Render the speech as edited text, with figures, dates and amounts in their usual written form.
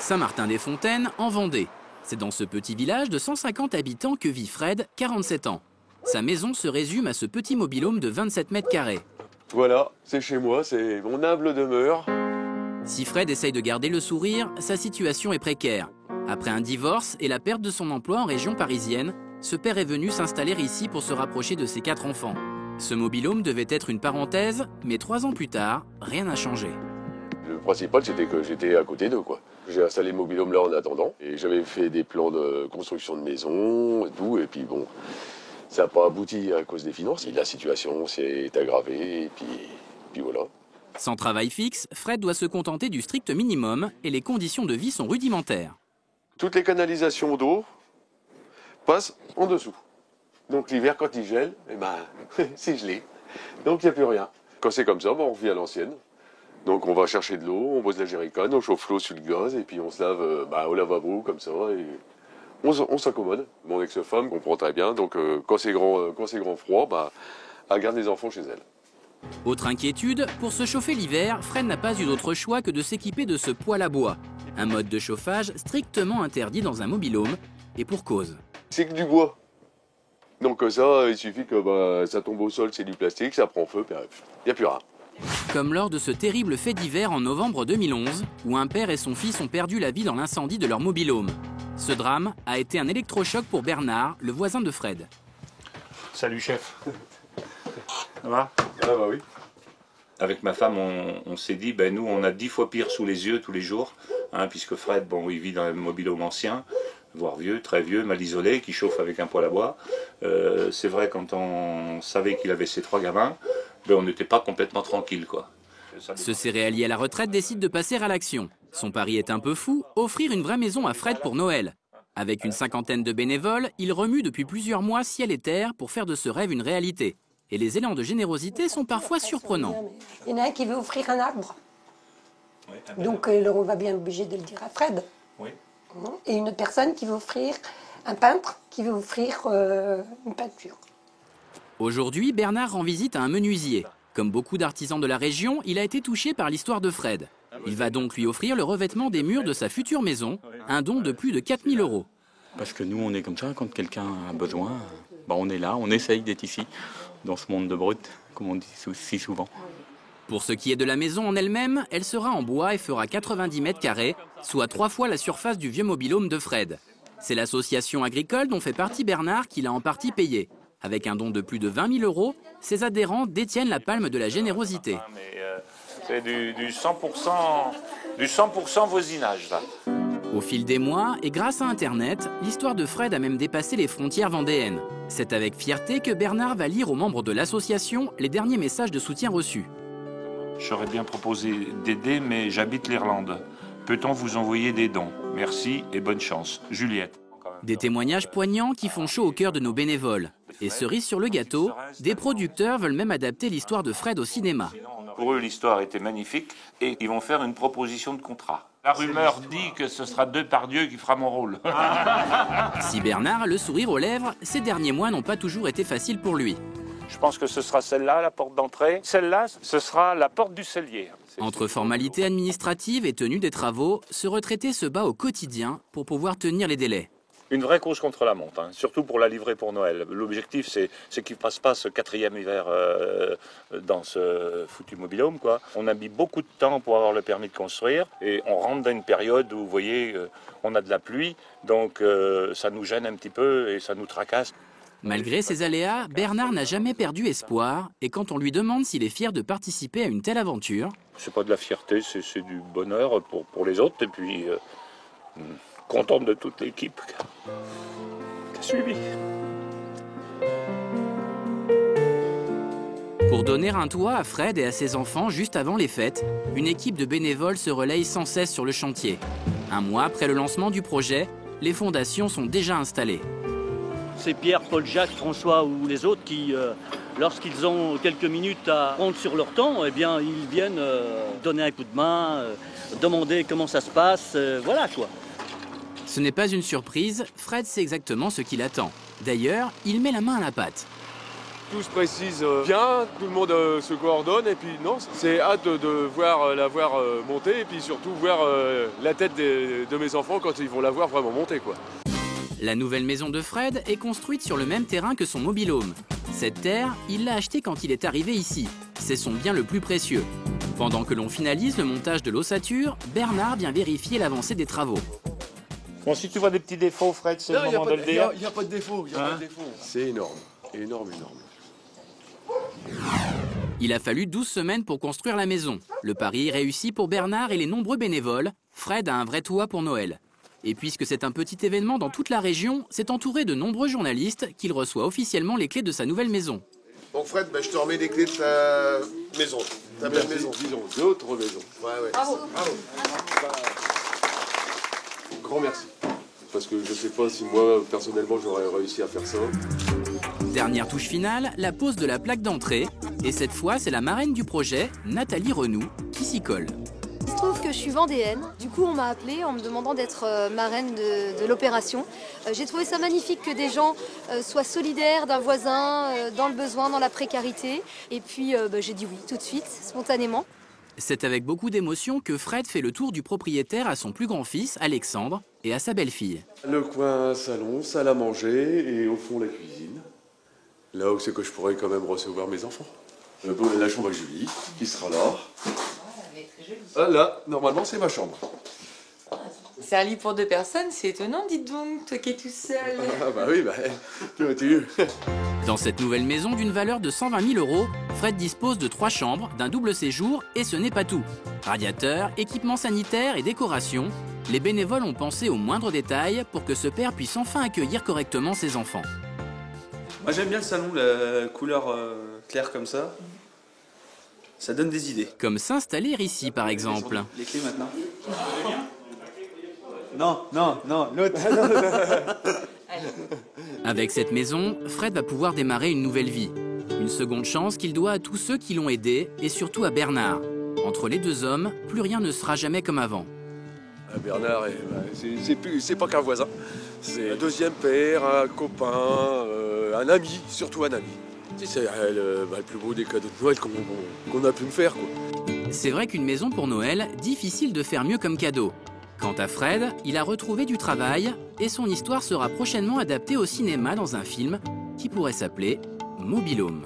Saint-Martin-des-Fontaines, en Vendée. C'est dans ce petit village de 150 habitants que vit Fred, 47 ans. Sa maison se résume à ce petit mobil-home de 27 mètres carrés. Voilà, c'est chez moi, c'est mon humble demeure. Si Fred essaye de garder le sourire, sa situation est précaire. Après un divorce et la perte de son emploi en région parisienne, ce père est venu s'installer ici pour se rapprocher de ses 4 enfants. Ce mobil-home devait être une parenthèse, mais 3 ans plus tard, rien n'a changé. Le principal, c'était que j'étais à côté d'eux, quoi. J'ai installé le mobil-home là en attendant, et j'avais fait des plans de construction de maison et tout, et puis bon, ça n'a pas abouti à cause des finances, et la situation s'est aggravée, et puis voilà. Sans travail fixe, Fred doit se contenter du strict minimum et les conditions de vie sont rudimentaires. Toutes les canalisations d'eau passent en dessous. Donc l'hiver, quand il gèle, eh ben, c'est gelé. Donc il n'y a plus rien. Quand c'est comme ça, on revient à l'ancienne. Donc on va chercher de l'eau, on pose la jerrycan, on chauffe l'eau sur le gaz, et puis on se lave au lavabo, comme ça, et on s'accommode. Mon ex-femme comprend très bien, donc quand c'est grand froid, elle garde les enfants chez elle. Autre inquiétude, pour se chauffer l'hiver, Fred n'a pas eu d'autre choix que de s'équiper de ce poêle à bois. Un mode de chauffage strictement interdit dans un mobil-home, et pour cause. C'est que du bois. Donc ça, il suffit que ça tombe au sol, c'est du plastique, ça prend feu, il n'y a plus rien. Comme lors de ce terrible fait d'hiver en novembre 2011, où un père et son fils ont perdu la vie dans l'incendie de leur mobil-home. Ce drame a été un électrochoc pour Bernard, le voisin de Fred. Salut chef. Ça va? Ah bah oui. Avec ma femme, on s'est dit, nous on a 10 fois pire sous les yeux tous les jours, puisque Fred, il vit dans un mobil-home ancien, voire vieux, très vieux, mal isolé, qui chauffe avec un poêle à bois. C'est vrai, quand on savait qu'il avait ses 3 gamins, on n'était pas complètement tranquille, quoi. Ce céréalier à la retraite décide de passer à l'action. Son pari est un peu fou, offrir une vraie maison à Fred pour Noël. Avec une 50aine de bénévoles, il remue depuis plusieurs mois ciel et terre pour faire de ce rêve une réalité. Et les élans de générosité sont parfois surprenants. Il y en a un qui veut offrir un arbre. Donc on va bien obligé de le dire à Fred. Oui. Et une personne qui veut offrir, un peintre qui veut offrir une peinture. Aujourd'hui, Bernard rend visite à un menuisier. Comme beaucoup d'artisans de la région, il a été touché par l'histoire de Fred. Il va donc lui offrir le revêtement des murs de sa future maison, un don de plus de 4 000 €. Parce que nous, on est comme ça, quand quelqu'un a besoin, on est là, on essaye d'être ici, dans ce monde de brut, comme on dit si souvent. Pour ce qui est de la maison en elle-même, elle sera en bois et fera 90 mètres carrés, soit 3 fois la surface du vieux mobil-home de Fred. C'est l'association agricole dont fait partie Bernard qui l'a en partie payé. Avec un don de plus de 20 000 €, ses adhérents détiennent la palme de la générosité. C'est du 100% voisinage, là. Au fil des mois, et grâce à Internet, l'histoire de Fred a même dépassé les frontières vendéennes. C'est avec fierté que Bernard va lire aux membres de l'association les derniers messages de soutien reçus. J'aurais bien proposé d'aider, mais j'habite l'Irlande. Peut-on vous envoyer des dons? Merci et bonne chance. Juliette. Des témoignages poignants qui font chaud au cœur de nos bénévoles. Et cerise sur le gâteau, des producteurs veulent même adapter l'histoire de Fred au cinéma. Pour eux, l'histoire était magnifique et ils vont faire une proposition de contrat. La rumeur dit que ce sera Depardieu qui fera mon rôle. Si Bernard a le sourire aux lèvres, ces derniers mois n'ont pas toujours été faciles pour lui. Je pense que ce sera celle-là, la porte d'entrée. Celle-là, ce sera la porte du cellier. Entre formalités administratives et tenue des travaux, ce retraité se bat au quotidien pour pouvoir tenir les délais. Une vraie cause contre la montre, surtout pour la livrer pour Noël. L'objectif, c'est qu'il ne passe pas ce 4e hiver dans ce foutu mobil-home, quoi. On a mis beaucoup de temps pour avoir le permis de construire et on rentre dans une période où, vous voyez, on a de la pluie, donc ça nous gêne un petit peu et ça nous tracasse. Malgré ces aléas, Bernard n'a jamais perdu espoir et quand on lui demande s'il est fier de participer à une telle aventure... C'est pas de la fierté, c'est du bonheur pour les autres et puis... contente de toute l'équipe qui a suivi. Pour donner un toit à Fred et à ses enfants juste avant les fêtes, une équipe de bénévoles se relaye sans cesse sur le chantier. Un mois après le lancement du projet, les fondations sont déjà installées. C'est Pierre, Paul, Jacques, François ou les autres qui, lorsqu'ils ont quelques minutes à prendre sur leur temps, eh bien, ils viennent donner un coup de main, demander comment ça se passe, voilà quoi. Ce n'est pas une surprise, Fred sait exactement ce qu'il attend. D'ailleurs, il met la main à la pâte. tout se précise bien, tout le monde se coordonne et puis non, c'est hâte de la voir monter et puis surtout voir la tête de mes enfants quand ils vont la voir vraiment monter, quoi. La nouvelle maison de Fred est construite sur le même terrain que son mobil-home. Cette terre, il l'a achetée quand il est arrivé ici. C'est son bien le plus précieux. Pendant que l'on finalise le montage de l'ossature, Bernard vient vérifier l'avancée des travaux. Bon, si tu vois des petits défauts, Fred, c'est le moment de le dire. Il n'y a pas de défaut, C'est énorme, énorme. Il a fallu 12 semaines pour construire la maison. Le pari est réussi pour Bernard et les nombreux bénévoles. Fred a un vrai toit pour Noël. Et puisque c'est un petit événement dans toute la région, c'est entouré de nombreux journalistes qu'il reçoit officiellement les clés de sa nouvelle maison. Bon Fred, je te remets les clés de ta maison. Ta belle maison. Disons, d'autres maisons. Ouais. Bravo. Grand merci. Parce que je ne sais pas si moi, personnellement, j'aurais réussi à faire ça. Dernière touche finale, la pose de la plaque d'entrée. Et cette fois, c'est la marraine du projet, Nathalie Renoux, qui s'y colle. Il se trouve que je suis vendéenne. Du coup, on m'a appelée en me demandant d'être marraine de l'opération. J'ai trouvé ça magnifique que des gens soient solidaires d'un voisin dans le besoin, dans la précarité. Et puis, j'ai dit oui tout de suite, spontanément. C'est avec beaucoup d'émotion que Fred fait le tour du propriétaire à son plus grand-fils, Alexandre, et à sa belle-fille. Le coin salon, salle à manger et au fond la cuisine. Là où c'est que je pourrais quand même recevoir mes enfants. La chambre à Julie, qui sera là. Ah là, normalement c'est ma chambre. C'est un lit pour 2 personnes, c'est étonnant, dites donc, toi qui es tout seul. Ah bah oui, tu Dans cette nouvelle maison d'une valeur de 120 000 €, Fred dispose de 3 chambres, d'un double séjour et ce n'est pas tout. Radiateurs, équipements sanitaires et décorations, les bénévoles ont pensé aux moindres détails pour que ce père puisse enfin accueillir correctement ses enfants. Moi j'aime bien le salon, la couleur claire comme ça. Ça donne des idées. Comme s'installer ici par exemple. Les clés maintenant. Non, l'autre. Avec cette maison, Fred va pouvoir démarrer une nouvelle vie. Une seconde chance qu'il doit à tous ceux qui l'ont aidé et surtout à Bernard. Entre les deux hommes, plus rien ne sera jamais comme avant. Bernard, c'est pas qu'un voisin. C'est un deuxième père, un copain, un ami, surtout un ami. C'est le plus beau des cadeaux de Noël qu'on a pu me faire, quoi. C'est vrai qu'une maison pour Noël, difficile de faire mieux comme cadeau. Quant à Fred, il a retrouvé du travail et son histoire sera prochainement adaptée au cinéma dans un film qui pourrait s'appeler Mobil-home.